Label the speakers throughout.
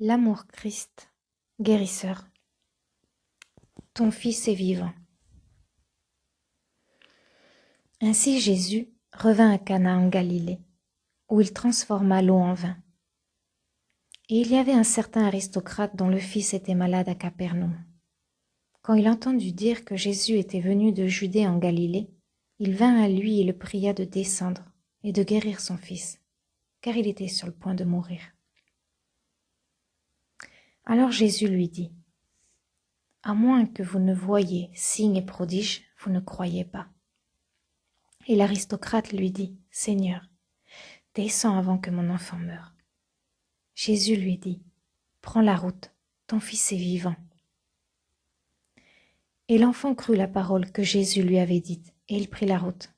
Speaker 1: L'amour Christ, guérisseur, ton Fils est vivant. Ainsi Jésus revint à Cana en Galilée, où il transforma l'eau en vin. Et il y avait un certain aristocrate dont le fils était malade à Capernaum. Quand il entendit dire que Jésus était venu de Judée en Galilée, il vint à lui et le pria de descendre et de guérir son fils, car il était sur le point de mourir. Alors Jésus lui dit, « À moins que vous ne voyiez signes et prodiges, vous ne croyez pas. » Et l'aristocrate lui dit, « Seigneur, descends avant que mon enfant meure. » Jésus lui dit, « Prends la route, ton fils est vivant. » Et l'enfant crut la parole que Jésus lui avait dite, et il prit la route.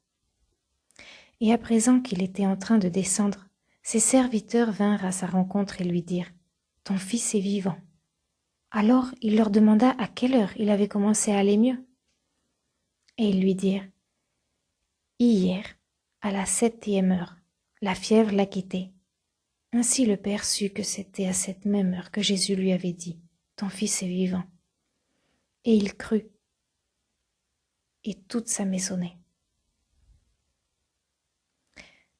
Speaker 1: Et à présent qu'il était en train de descendre, ses serviteurs vinrent à sa rencontre et lui dirent, « Ton fils est vivant. » Alors il leur demanda à quelle heure il avait commencé à aller mieux. Et ils lui dirent, « Hier, à la 7e heure, la fièvre l'a quitté. » Ainsi le père sut que c'était à cette même heure que Jésus lui avait dit, « Ton fils est vivant. » Et il crut, et toute sa maisonnée.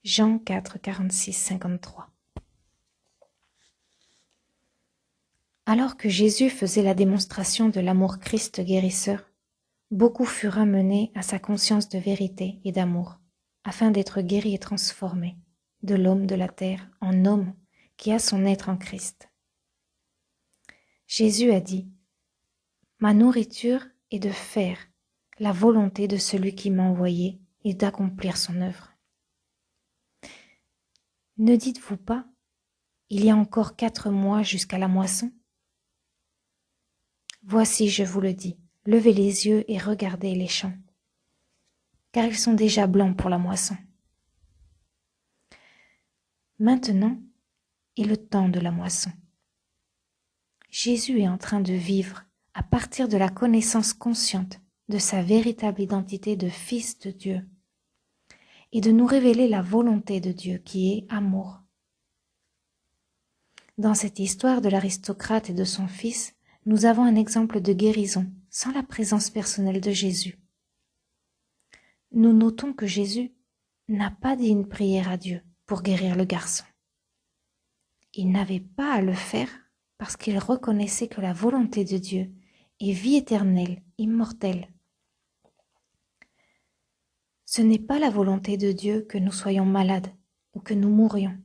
Speaker 1: Jean 4, 46, 53. Alors que Jésus faisait la démonstration de l'amour Christ guérisseur, beaucoup furent ramenés à sa conscience de vérité et d'amour, afin d'être guéris et transformés, de l'homme de la terre en homme qui a son être en Christ. Jésus a dit, « Ma nourriture est de faire la volonté de celui qui m'a envoyé et d'accomplir son œuvre. » Ne dites-vous pas, il y a encore 4 mois jusqu'à la moisson? Voici, je vous le dis, levez les yeux et regardez les champs, car ils sont déjà blancs pour la moisson. Maintenant est le temps de la moisson. Jésus est en train de vivre à partir de la connaissance consciente de sa véritable identité de Fils de Dieu et de nous révéler la volonté de Dieu qui est amour. Dans cette histoire de l'aristocrate et de son fils, nous avons un exemple de guérison sans la présence personnelle de Jésus. Nous notons que Jésus n'a pas dit une prière à Dieu pour guérir le garçon. Il n'avait pas à le faire parce qu'il reconnaissait que la volonté de Dieu est vie éternelle, immortelle. Ce n'est pas la volonté de Dieu que nous soyons malades ou que nous mourions,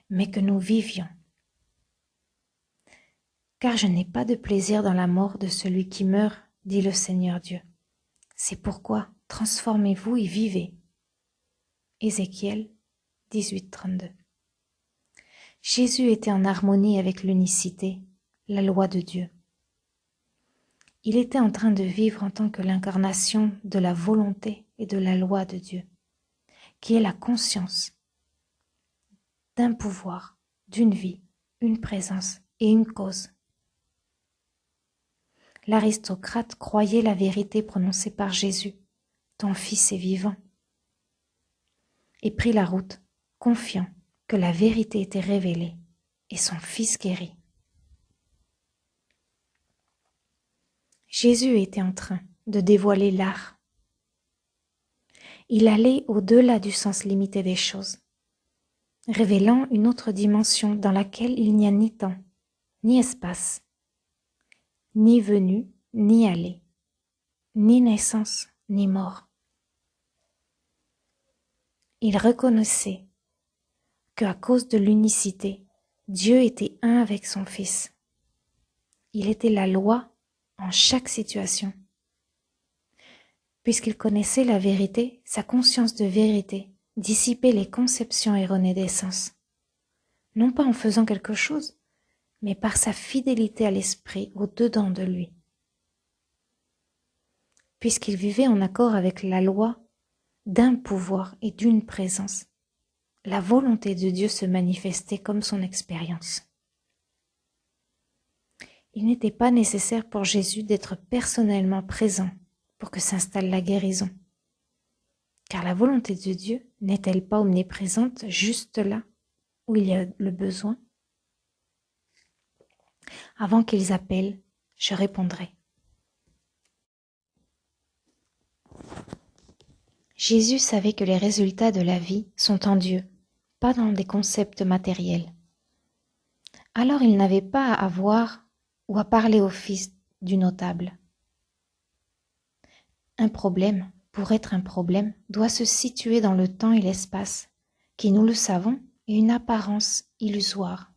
Speaker 1: mais que nous vivions. Car je n'ai pas de plaisir dans la mort de celui qui meurt, dit le Seigneur Dieu. C'est pourquoi transformez-vous et vivez. Ézéchiel 18, 32. Jésus était en harmonie avec l'unicité, la loi de Dieu. Il était en train de vivre en tant que l'incarnation de la volonté et de la loi de Dieu, qui est la conscience d'un pouvoir, d'une vie, une présence et une cause. L'aristocrate croyait la vérité prononcée par Jésus, « Ton fils est vivant », et prit la route, confiant que la vérité était révélée et son fils guéri. Jésus était en train de dévoiler l'art. Il allait au-delà du sens limité des choses, révélant une autre dimension dans laquelle il n'y a ni temps, ni espace, ni venue, ni aller, ni naissance, ni mort. Il reconnaissait qu'à cause de l'unicité, Dieu était un avec son Fils. Il était la loi en chaque situation. Puisqu'il connaissait la vérité, sa conscience de vérité dissipait les conceptions erronées des sens. Non pas en faisant quelque chose, mais par sa fidélité à l'esprit au-dedans de lui. Puisqu'il vivait en accord avec la loi d'un pouvoir et d'une présence, la volonté de Dieu se manifestait comme son expérience. Il n'était pas nécessaire pour Jésus d'être personnellement présent pour que s'installe la guérison. Car la volonté de Dieu n'est-elle pas omniprésente juste là où il y a le besoin? Avant qu'ils appellent, je répondrai. Jésus savait que les résultats de la vie sont en Dieu, pas dans des concepts matériels. Alors il n'avait pas à voir ou à parler au fils du notable. Un problème, pour être un problème, doit se situer dans le temps et l'espace, qui, nous le savons, est une apparence illusoire.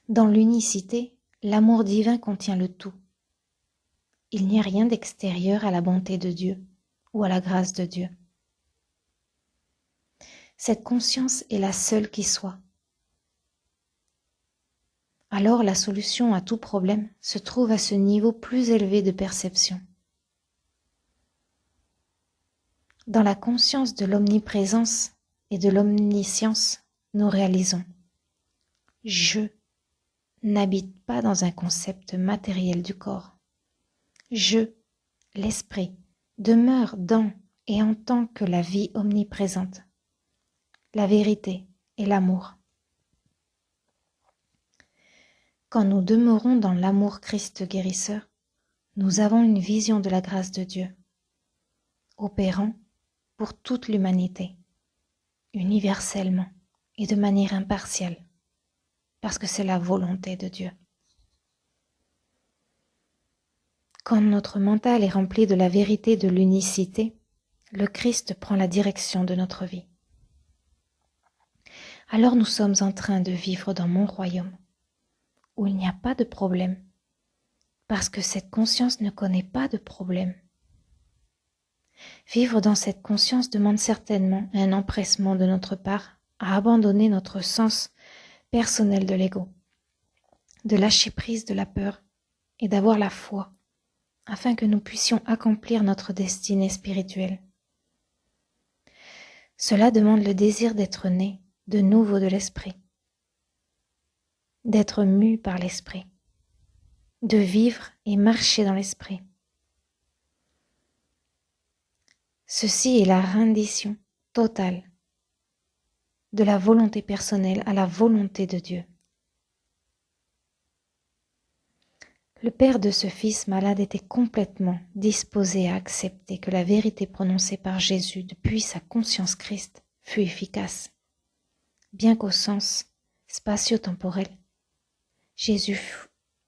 Speaker 1: Dans l'unicité, l'amour divin contient le tout. Il n'y a rien d'extérieur à la bonté de Dieu ou à la grâce de Dieu. Cette conscience est la seule qui soit. Alors la solution à tout problème se trouve à ce niveau plus élevé de perception. Dans la conscience de l'omniprésence et de l'omniscience, nous réalisons « Je » n'habite pas dans un concept matériel du corps. Je, l'esprit, demeure dans et en tant que la vie omniprésente, la vérité et l'amour. Quand nous demeurons dans l'amour Christ guérisseur, nous avons une vision de la grâce de Dieu, opérant pour toute l'humanité, universellement et de manière impartiale, parce que c'est la volonté de Dieu. Quand notre mental est rempli de la vérité de l'unicité, le Christ prend la direction de notre vie. Alors nous sommes en train de vivre dans mon royaume, où il n'y a pas de problème, parce que cette conscience ne connaît pas de problème. Vivre dans cette conscience demande certainement un empressement de notre part à abandonner notre sens personnel de l'ego, de lâcher prise de la peur et d'avoir la foi, afin que nous puissions accomplir notre destinée spirituelle. Cela demande le désir d'être né de nouveau de l'esprit, d'être mu par l'esprit, de vivre et marcher dans l'esprit. Ceci est la rendition totale de la volonté personnelle à la volonté de Dieu. Le père de ce fils malade était complètement disposé à accepter que la vérité prononcée par Jésus depuis sa conscience Christ fût efficace, bien qu'au sens spatio-temporel, Jésus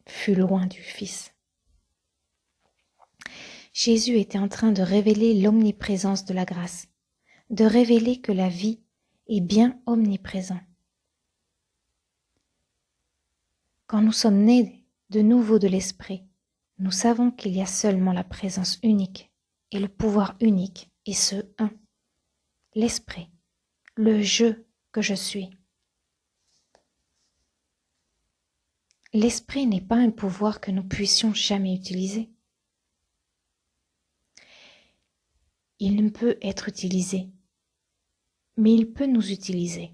Speaker 1: fut loin du Fils. Jésus était en train de révéler l'omniprésence de la grâce, de révéler que la vie est bien omniprésente. Quand nous sommes nés de nouveau de l'Esprit, nous savons qu'il y a seulement la présence unique et le pouvoir unique, et ce un, l'Esprit, le je que je suis. L'Esprit n'est pas un pouvoir que nous puissions jamais utiliser. Il ne peut être utilisé, mais il peut nous utiliser.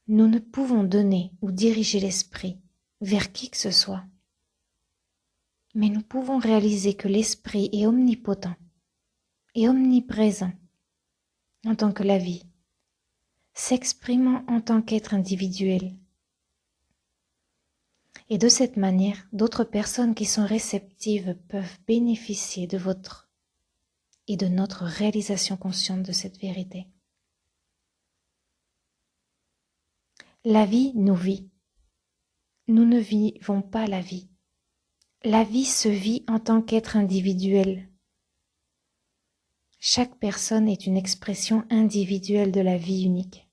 Speaker 1: Nous ne pouvons donner ou diriger l'esprit vers qui que ce soit, mais nous pouvons réaliser que l'esprit est omnipotent et omniprésent en tant que la vie, s'exprimant en tant qu'être individuel. Et de cette manière, d'autres personnes qui sont réceptives peuvent bénéficier de votre et de notre réalisation consciente de cette vérité. La vie nous vit. Nous ne vivons pas la vie. La vie se vit en tant qu'être individuel. Chaque personne est une expression individuelle de la vie unique.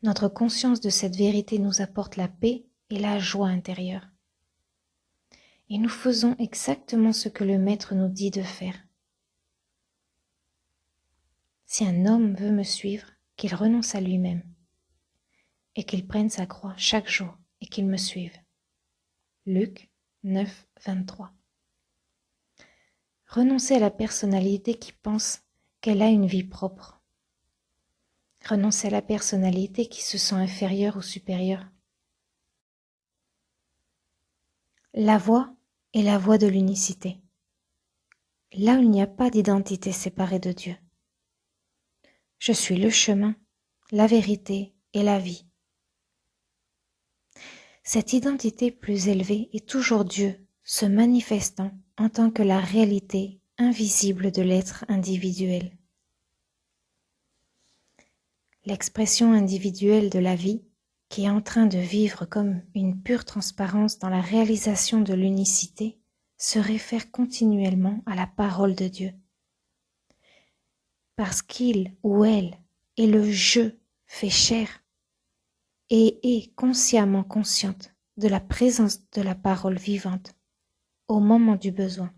Speaker 1: Notre conscience de cette vérité nous apporte la paix et la joie intérieure. Et nous faisons exactement ce que le Maître nous dit de faire. Si un homme veut me suivre, qu'il renonce à lui-même et qu'il prenne sa croix chaque jour et qu'il me suive. Luc 9, 23. Renoncer à la personnalité qui pense qu'elle a une vie propre. Renoncer à la personnalité qui se sent inférieure ou supérieure. La voie est la voie de l'unicité. Là où il n'y a pas d'identité séparée de Dieu. Je suis le chemin, la vérité et la vie. Cette identité plus élevée est toujours Dieu, se manifestant en tant que la réalité invisible de l'être individuel. L'expression individuelle de la vie, qui est en train de vivre comme une pure transparence dans la réalisation de l'unicité, se réfère continuellement à la parole de Dieu. Parce qu'il ou elle est le je fait chair et est consciemment consciente de la présence de la parole vivante au moment du besoin.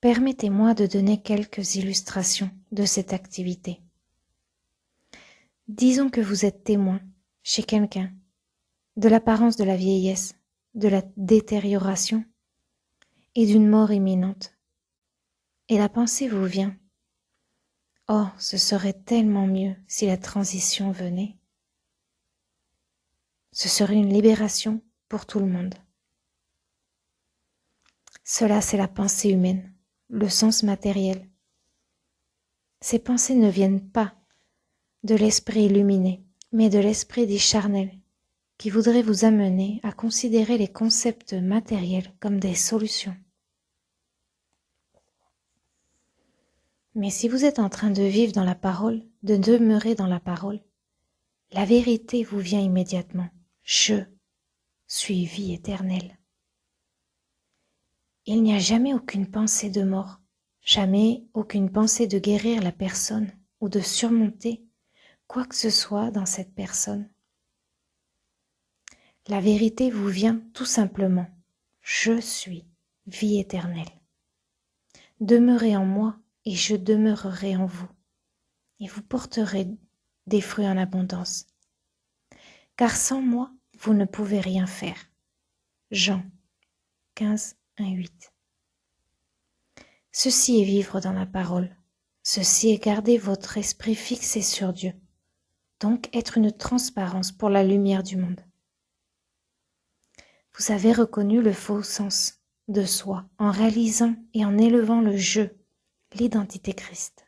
Speaker 1: Permettez-moi de donner quelques illustrations de cette activité. Disons que vous êtes témoin, chez quelqu'un, de l'apparence de la vieillesse, de la détérioration et d'une mort imminente. Et la pensée vous vient. Oh, ce serait tellement mieux si la transition venait. Ce serait une libération pour tout le monde. Cela, c'est la pensée humaine, le sens matériel. Ces pensées ne viennent pas de l'esprit illuminé, mais de l'esprit dit charnel, qui voudrait vous amener à considérer les concepts matériels comme des solutions. Mais si vous êtes en train de vivre dans la parole, de demeurer dans la parole, la vérité vous vient immédiatement. Je suis vie éternelle. Il n'y a jamais aucune pensée de mort, jamais aucune pensée de guérir la personne ou de surmonter quoi que ce soit dans cette personne. La vérité vous vient tout simplement. Je suis vie éternelle. Demeurez en moi et je demeurerai en vous. Et vous porterez des fruits en abondance. Car sans moi, vous ne pouvez rien faire. Jean 15, 1, 8. Ceci est vivre dans la parole. Ceci est garder votre esprit fixé sur Dieu. Donc être une transparence pour la lumière du monde. Vous avez reconnu le faux sens de soi en réalisant et en élevant le je, l'identité Christ.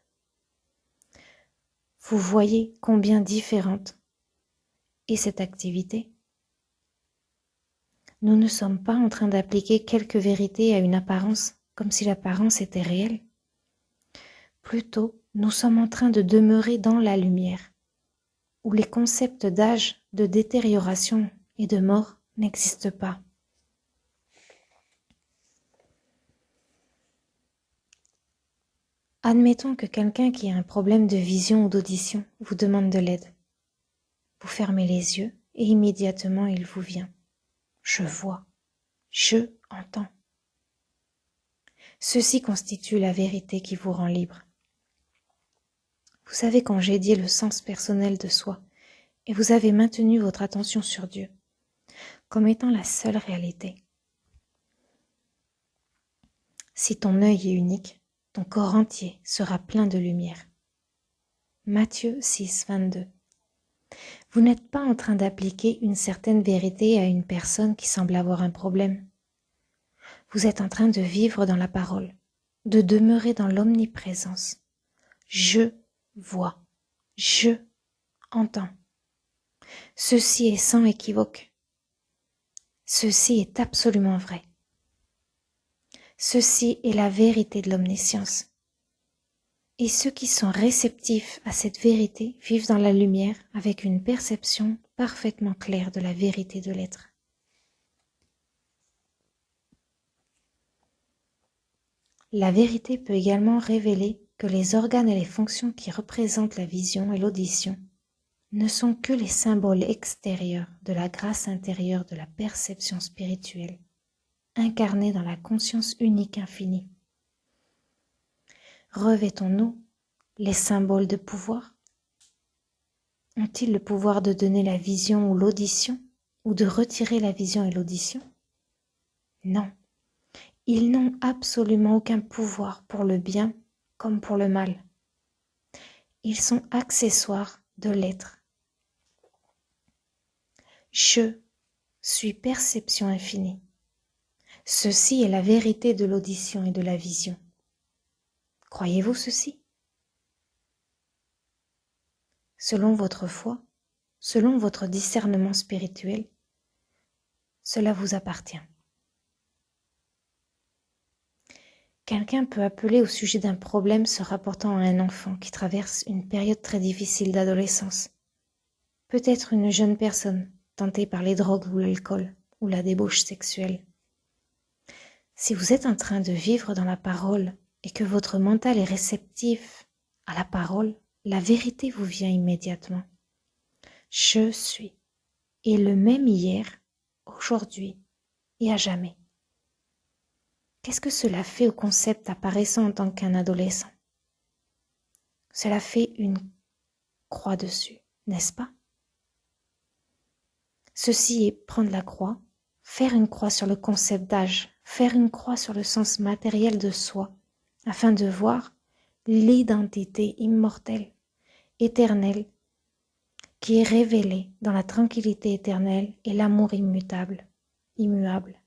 Speaker 1: Vous voyez combien différente est cette activité. Nous ne sommes pas en train d'appliquer quelques vérités à une apparence comme si l'apparence était réelle. Plutôt, nous sommes en train de demeurer dans la lumière, où les concepts d'âge, de détérioration et de mort n'existent pas. Admettons que quelqu'un qui a un problème de vision ou d'audition vous demande de l'aide. Vous fermez les yeux et immédiatement il vous vient. Je vois, je entends. Ceci constitue la vérité qui vous rend libre. Vous savez congédier le sens personnel de soi et vous avez maintenu votre attention sur Dieu comme étant la seule réalité. Si ton œil est unique, ton corps entier sera plein de lumière. Matthieu 6, 22. Vous n'êtes pas en train d'appliquer une certaine vérité à une personne qui semble avoir un problème. Vous êtes en train de vivre dans la parole, de demeurer dans l'omniprésence. Je vois, je entends. Ceci est sans équivoque. Ceci est absolument vrai. Ceci est la vérité de l'omniscience. Et ceux qui sont réceptifs à cette vérité vivent dans la lumière avec une perception parfaitement claire de la vérité de l'être. La vérité peut également révéler que les organes et les fonctions qui représentent la vision et l'audition ne sont que les symboles extérieurs de la grâce intérieure de la perception spirituelle, incarnée dans la conscience unique infinie. Revêtons-nous les symboles de pouvoir? Ont-ils le pouvoir de donner la vision ou l'audition, ou de retirer la vision et l'audition? Non, ils n'ont absolument aucun pouvoir pour le bien comme pour le mal. Ils sont accessoires de l'être. Je suis perception infinie. Ceci est la vérité de l'audition et de la vision. Croyez-vous ceci? selon votre foi, selon votre discernement spirituel, cela vous appartient. Quelqu'un peut appeler au sujet d'un problème se rapportant à un enfant qui traverse une période très difficile d'adolescence. Peut-être une jeune personne tentée par les drogues ou l'alcool ou la débauche sexuelle. Si vous êtes en train de vivre dans la parole et que votre mental est réceptif à la parole, la vérité vous vient immédiatement. Je suis, et le même hier, aujourd'hui et à jamais. Qu'est-ce que cela fait au concept apparaissant en tant qu'un adolescent? Cela fait une croix dessus, n'est-ce pas? Ceci est prendre la croix, faire une croix sur le concept d'âge, faire une croix sur le sens matériel de soi, afin de voir l'identité immortelle, éternelle, qui est révélée dans la tranquillité éternelle et l'amour immutable, immuable.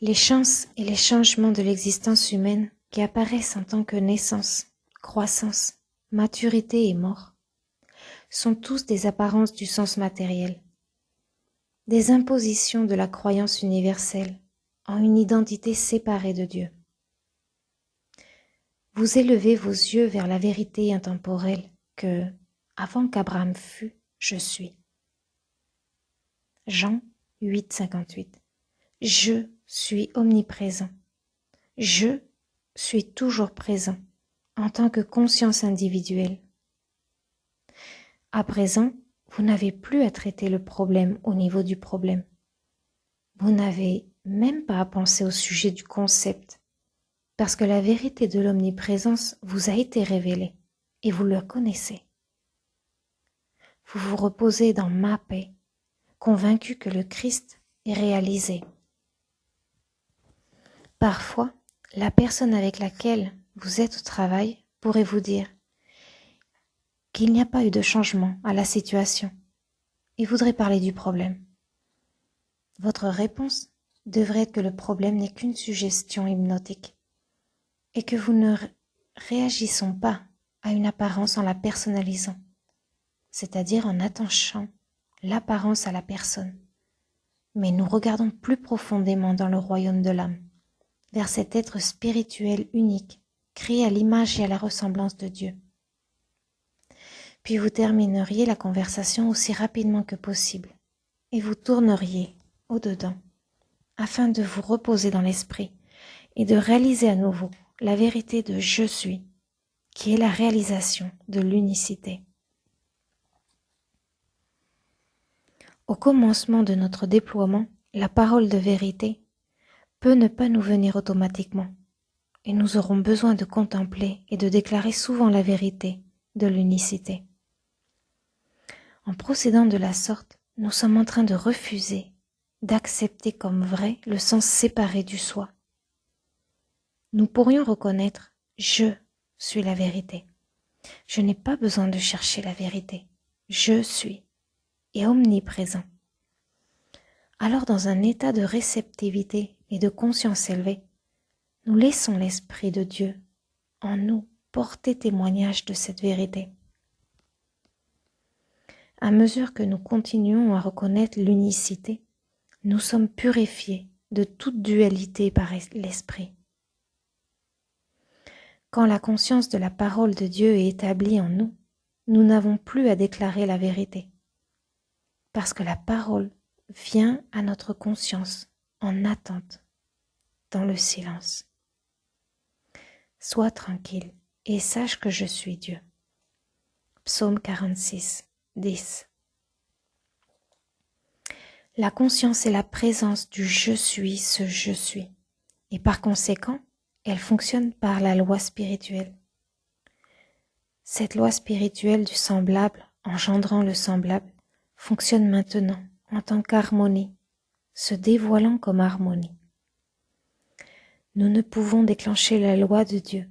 Speaker 1: Les chances et les changements de l'existence humaine qui apparaissent en tant que naissance, croissance, maturité et mort sont tous des apparences du sens matériel, des impositions de la croyance universelle en une identité séparée de Dieu. Vous élevez vos yeux vers la vérité intemporelle que, avant qu'Abraham fût, je suis. Jean 8, 58. Je suis omniprésent. Je suis toujours présent en tant que conscience individuelle. À présent, vous n'avez plus à traiter le problème au niveau du problème. Vous n'avez même pas à penser au sujet du concept, parce que la vérité de l'omniprésence vous a été révélée et vous le connaissez. Vous vous reposez dans ma paix, convaincu que le Christ est réalisé. Parfois, la personne avec laquelle vous êtes au travail pourrait vous dire qu'il n'y a pas eu de changement à la situation et voudrait parler du problème. Votre réponse devrait être que le problème n'est qu'une suggestion hypnotique et que vous ne réagissons pas à une apparence en la personnalisant, c'est-à-dire en attachant l'apparence à la personne. Mais nous regardons plus profondément dans le royaume de l'âme, vers cet être spirituel unique, créé à l'image et à la ressemblance de Dieu. Puis vous termineriez la conversation aussi rapidement que possible et vous tourneriez au-dedans afin de vous reposer dans l'esprit et de réaliser à nouveau la vérité de je suis, qui est la réalisation de l'unicité. Au commencement de notre déploiement, la parole de vérité peut ne pas nous venir automatiquement et nous aurons besoin de contempler et de déclarer souvent la vérité de l'unicité. En procédant de la sorte, nous sommes en train de refuser d'accepter comme vrai le sens séparé du soi. Nous pourrions reconnaître « je suis la vérité ». Je n'ai pas besoin de chercher la vérité. Je suis et omniprésent. Alors dans un état de réceptivité et de conscience élevée, nous laissons l'Esprit de Dieu en nous porter témoignage de cette vérité. À mesure que nous continuons à reconnaître l'unicité, nous sommes purifiés de toute dualité par l'Esprit. Quand la conscience de la parole de Dieu est établie en nous, nous n'avons plus à déclarer la vérité, parce que la parole vient à notre conscience en attente, dans le silence. Sois tranquille et sache que je suis Dieu. Psaume 46, 10. La conscience est la présence du je suis ce je suis, et par conséquent, elle fonctionne par la loi spirituelle. Cette loi spirituelle du semblable engendrant le semblable fonctionne maintenant en tant qu'harmonie, se dévoilant comme harmonie. Nous ne pouvons déclencher la loi de Dieu,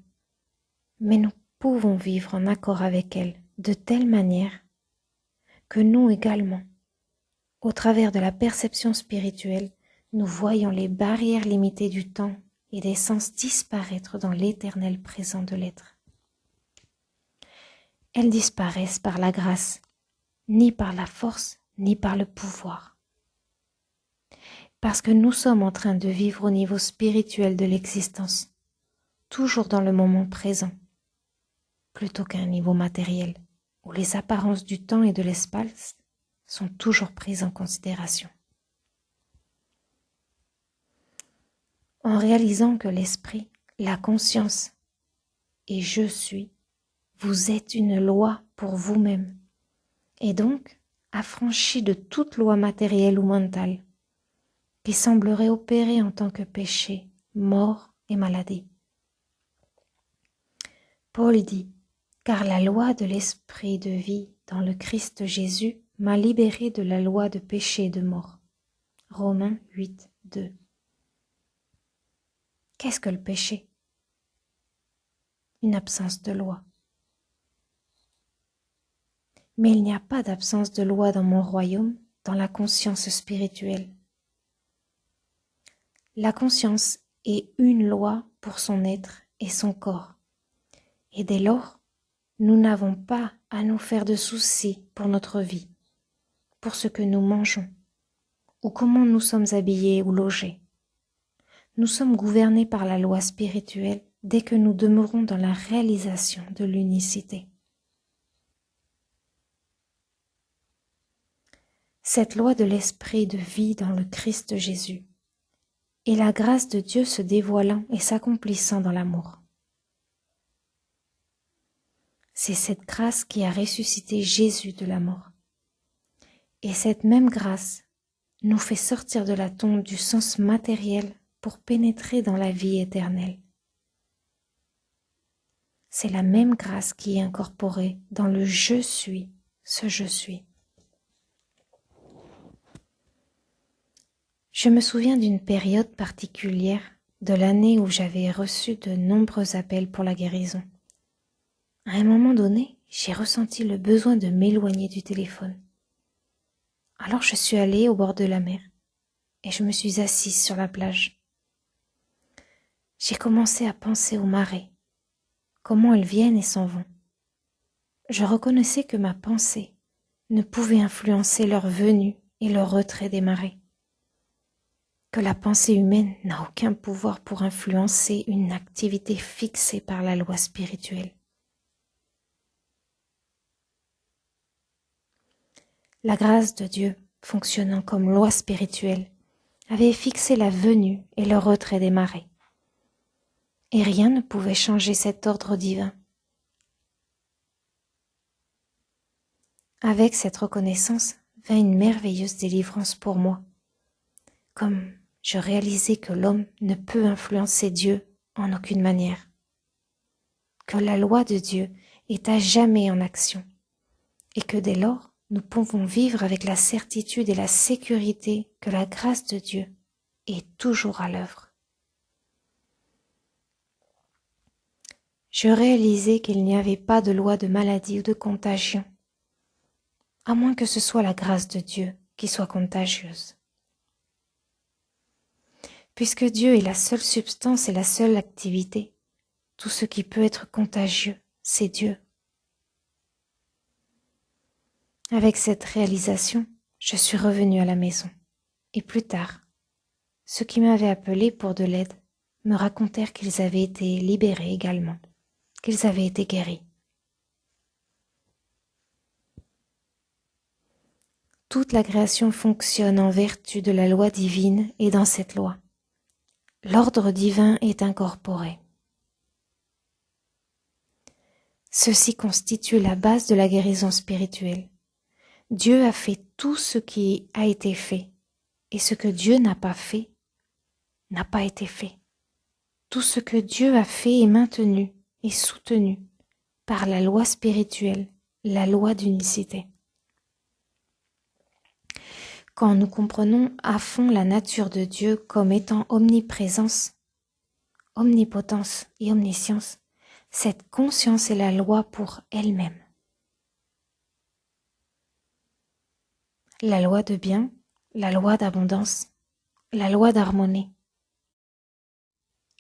Speaker 1: mais nous pouvons vivre en accord avec elle de telle manière que nous également, au travers de la perception spirituelle, nous voyons les barrières limitées du temps et des sens disparaître dans l'éternel présent de l'être. elles disparaissent par la grâce, ni par la force, ni par le pouvoir. Parce que nous sommes en train de vivre au niveau spirituel de l'existence, toujours dans le moment présent, plutôt qu'à un niveau matériel, où les apparences du temps et de l'espace sont toujours prises en considération. En réalisant que l'esprit, la conscience et je suis, vous êtes une loi pour vous-même, et donc affranchi de toute loi matérielle ou mentale, qui semblerait opérer en tant que péché, mort et maladie. Paul dit, car la loi de l'esprit de vie dans le Christ Jésus m'a libéré de la loi de péché et de mort. Romains 8, 2. Qu'est-ce que le péché? Une absence de loi. Mais il n'y a pas d'absence de loi dans mon royaume, dans la conscience spirituelle. La conscience est une loi pour son être et son corps. Et dès lors, nous n'avons pas à nous faire de soucis pour notre vie, pour ce que nous mangeons, ou comment nous sommes habillés ou logés. Nous sommes gouvernés par la loi spirituelle dès que nous demeurons dans la réalisation de l'unicité. Cette loi de l'esprit de vie dans le Christ Jésus est la grâce de Dieu se dévoilant et s'accomplissant dans l'amour. C'est cette grâce qui a ressuscité Jésus de la mort. Et cette même grâce nous fait sortir de la tombe du sens matériel pour pénétrer dans la vie éternelle. C'est la même grâce qui est incorporée dans le je suis, ce je suis. Je me souviens d'une période particulière de l'année où j'avais reçu de nombreux appels pour la guérison. À un moment donné, j'ai ressenti le besoin de m'éloigner du téléphone. Alors je suis allée au bord de la mer et je me suis assise sur la plage. J'ai commencé à penser aux marées, comment elles viennent et s'en vont. Je reconnaissais que ma pensée ne pouvait influencer leur venue et leur retrait des marées, que la pensée humaine n'a aucun pouvoir pour influencer une activité fixée par la loi spirituelle. La grâce de Dieu, fonctionnant comme loi spirituelle, avait fixé la venue et le retrait des marées. Et rien ne pouvait changer cet ordre divin. Avec cette reconnaissance vint une merveilleuse délivrance pour moi, comme je réalisais que l'homme ne peut influencer Dieu en aucune manière, que la loi de Dieu est à jamais en action, et que dès lors, nous pouvons vivre avec la certitude et la sécurité que la grâce de Dieu est toujours à l'œuvre. Je réalisais qu'il n'y avait pas de loi de maladie ou de contagion, à moins que ce soit la grâce de Dieu qui soit contagieuse. Puisque Dieu est la seule substance et la seule activité, tout ce qui peut être contagieux, c'est Dieu. Avec cette réalisation, je suis revenue à la maison. Et plus tard, ceux qui m'avaient appelé pour de l'aide me racontèrent qu'ils avaient été libérés également, qu'ils avaient été guéris. Toute la création fonctionne en vertu de la loi divine et dans cette loi. L'ordre divin est incorporé. Ceci constitue la base de la guérison spirituelle. Dieu a fait tout ce qui a été fait, et ce que Dieu n'a pas fait, n'a pas été fait. Tout ce que Dieu a fait est maintenu et soutenu par la loi spirituelle, la loi d'unicité. Quand nous comprenons à fond la nature de Dieu comme étant omniprésence, omnipotence et omniscience, cette conscience est la loi pour elle-même. La loi de bien, la loi d'abondance, la loi d'harmonie,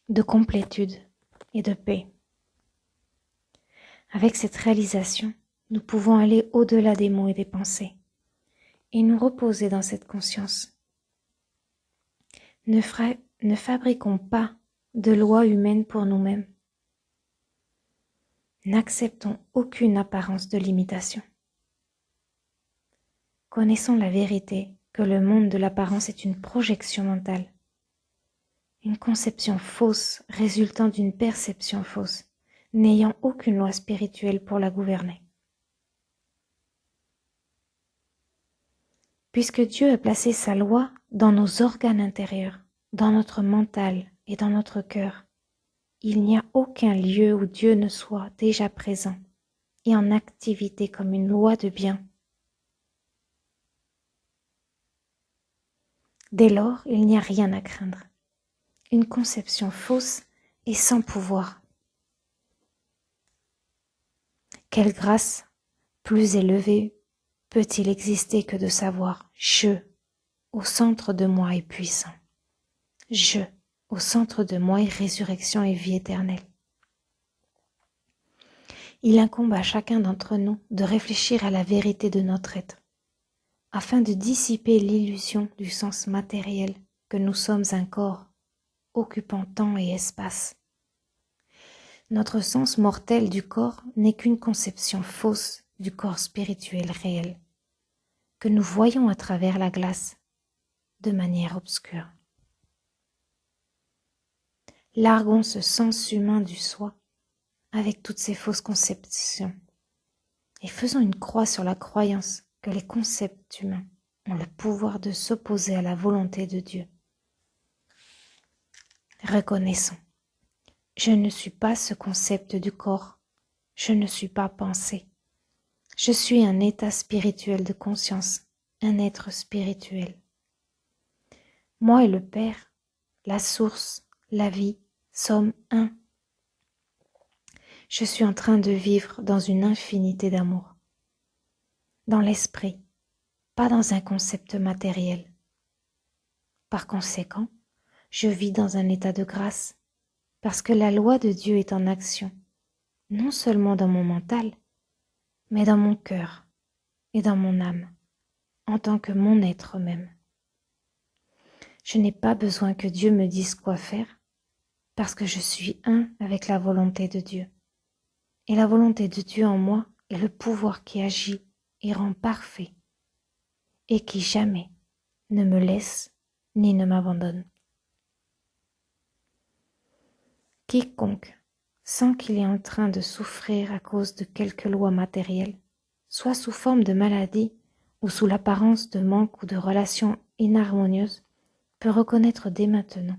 Speaker 1: de complétude et de paix. Avec cette réalisation, nous pouvons aller au-delà des mots et des pensées et nous reposer dans cette conscience. Ne fabriquons pas de lois humaines pour nous-mêmes. N'acceptons aucune apparence de limitation. Connaissons la vérité que le monde de l'apparence est une projection mentale, une conception fausse résultant d'une perception fausse, n'ayant aucune loi spirituelle pour la gouverner. Puisque Dieu a placé sa loi dans nos organes intérieurs, dans notre mental et dans notre cœur, il n'y a aucun lieu où Dieu ne soit déjà présent et en activité comme une loi de bien. Dès lors, il n'y a rien à craindre. Une conception fausse et sans pouvoir. Quelle grâce plus élevée peut-il exister que de savoir « Je, au centre de moi est puissant. Je, au centre de moi est résurrection et vie éternelle. » Il incombe à chacun d'entre nous de réfléchir à la vérité de notre être, afin de dissiper l'illusion du sens matériel que nous sommes un corps, occupant temps et espace. Notre sens mortel du corps n'est qu'une conception fausse du corps spirituel réel, que nous voyons à travers la glace, de manière obscure. Larguons ce sens humain du soi avec toutes ces fausses conceptions et faisons une croix sur la croyance que les concepts humains ont le pouvoir de s'opposer à la volonté de Dieu. Reconnaissons, je ne suis pas ce concept du corps, je ne suis pas pensée. Je suis un état spirituel de conscience, un être spirituel. Moi et le Père, la source, la vie, sommes un. Je suis en train de vivre dans une infinité d'amour, dans l'esprit, pas dans un concept matériel. Par conséquent, je vis dans un état de grâce, parce que la loi de Dieu est en action, non seulement dans mon mental, mais dans mon cœur et dans mon âme, en tant que mon être même. Je n'ai pas besoin que Dieu me dise quoi faire, parce que je suis un avec la volonté de Dieu. Et la volonté de Dieu en moi est le pouvoir qui agit et rend parfait, et qui jamais ne me laisse ni ne m'abandonne. Quiconque, sans qu'il est en train de souffrir à cause de quelque loi matérielle, soit sous forme de maladie ou sous l'apparence de manque ou de relations inharmonieuses, peut reconnaître dès maintenant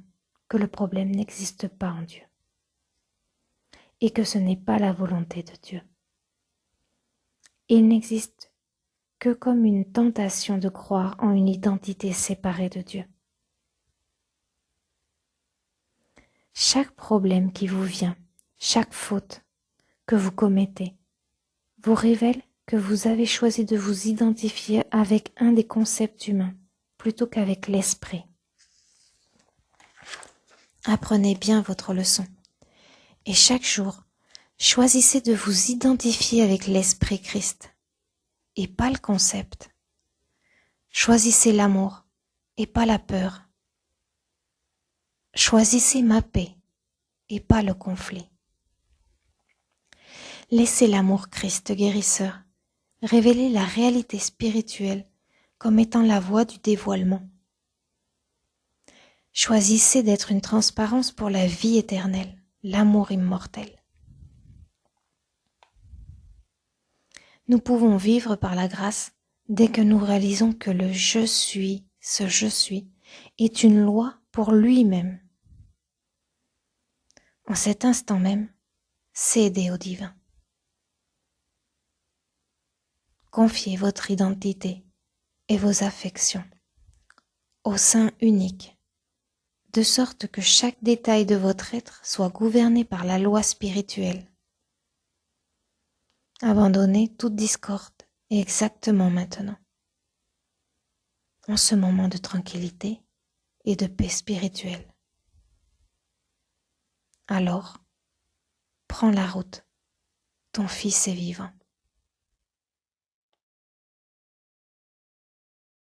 Speaker 1: que le problème n'existe pas en Dieu et que ce n'est pas la volonté de Dieu. Il n'existe que comme une tentation de croire en une identité séparée de Dieu. Chaque problème qui vous vient, chaque faute que vous commettez, vous révèle que vous avez choisi de vous identifier avec un des concepts humains plutôt qu'avec l'esprit. Apprenez bien votre leçon et chaque jour, choisissez de vous identifier avec l'Esprit Christ et pas le concept. Choisissez l'amour et pas la peur. Choisissez ma paix et pas le conflit. Laissez l'amour Christ guérisseur révéler la réalité spirituelle comme étant la voie du dévoilement. Choisissez d'être une transparence pour la vie éternelle, l'amour immortel. Nous pouvons vivre par la grâce dès que nous réalisons que le « je suis », ce « je suis », est une loi pour lui-même. En cet instant même, cédez au divin. Confiez votre identité et vos affections au Saint unique, de sorte que chaque détail de votre être soit gouverné par la loi spirituelle. Abandonnez toute discorde exactement maintenant, en ce moment de tranquillité et de paix spirituelle. Alors, prends la route, ton Fils est vivant.